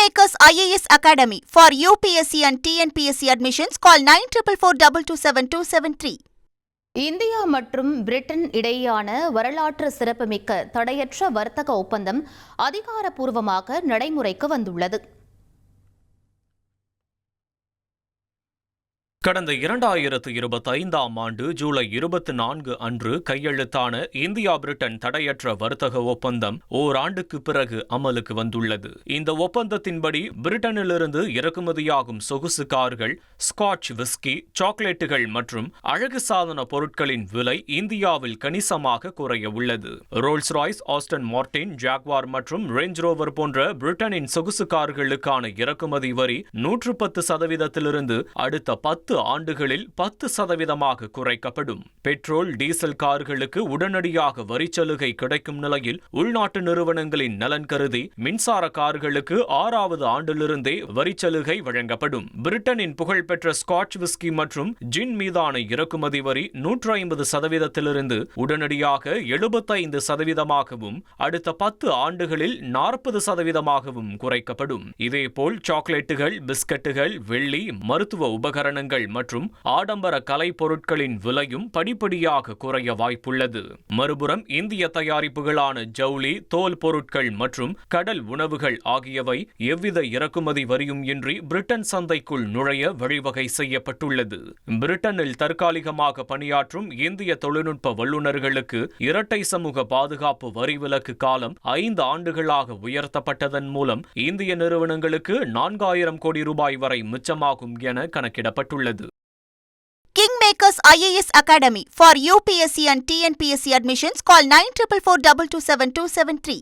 Kingmakers IAS Academy for UPSC and TNPSC admissions. Call 9442272273. India மற்றும் Britain இடையேயான வரலாற்று சிறப்புமிக்க தடையற்ற வர்த்தக ஒப்பந்தம் அதிகாரப்பூர்வமாக நடைமுறைக்கு வந்துள்ளது. கடந்த 2025ஆம் ஆண்டு ஜூலை 24 அன்று கையெழுத்தான இந்தியா பிரிட்டன் தடையற்ற வர்த்தக ஒப்பந்தம் ஓராண்டுக்கு பிறகு அமலுக்கு வந்துள்ளது. இந்த ஒப்பந்தத்தின்படி பிரிட்டனிலிருந்து இறக்குமதியாகும் சொகுசு கார்கள், ஸ்காட்ச் விஸ்கி, சாக்லேட்டுகள் மற்றும் அழகு சாதன பொருட்களின் விலை இந்தியாவில் கணிசமாக குறைய உள்ளது. Rolls Royce, Aston Martin, Jaguar மற்றும் ரேஞ்ச் ரோவர் போன்ற பிரிட்டனின் சொகுசு கார்களுக்கான இறக்குமதி வரி 110% அடுத்த 10 ஆண்டுகளில் 10% குறைக்கப்படும். பெட்ரோல், டீசல் கார்களுக்கு உடனடியாக வரிச்சலுகை கிடைக்கும் நிலையில் உள்நாட்டு நிறுவனங்களின் நலன் கருதி மின்சார கார்களுக்கு 6வது ஆண்டிலிருந்தே வரிச்சலுகை வழங்கப்படும். பிரிட்டனின் புகழ்பெற்ற ஸ்காட்ச் விஸ்கி மற்றும் ஜின் மீதான இறக்குமதி வரி 150%இலிருந்து உடனடியாக 75%ஆகவும் அடுத்த 10 ஆண்டுகளில் 40%ஆகவும் குறைக்கப்படும். இதேபோல் சாக்லேட்டுகள், பிஸ்கட்டுகள், வெள்ளி, மருத்துவ உபகரணங்கள் மற்றும் ஆடம்பர கலை பொருட்களின் விலையும் படிப்படியாக குறைய வாய்ப்புள்ளது. மறுபுறம் இந்திய தயாரிப்புகளான ஜவுளி, தோல் பொருட்கள் மற்றும் கடல் உணவுகள் ஆகியவை எவ்வித இறக்குமதி வரியும் இன்றி பிரிட்டன் சந்தைக்குள் நுழைய வழிவகை செய்யப்பட்டுள்ளது. பிரிட்டனில் தற்காலிகமாக பணியாற்றும் இந்திய தொழில்நுட்ப வல்லுநர்களுக்கு இரட்டை சமூக பாதுகாப்பு வரி விலக்கு காலம் 5 ஆண்டுகளாக உயர்த்தப்பட்டதன் மூலம் இந்திய நிறுவனங்களுக்கு 4000 கோடி ரூபாய் வரை மிச்சமாகும் என கணக்கிடப்பட்டுள்ளது. Kingmakers IAS Academy for UPSC and TNPSC admissions. Call 9442272273.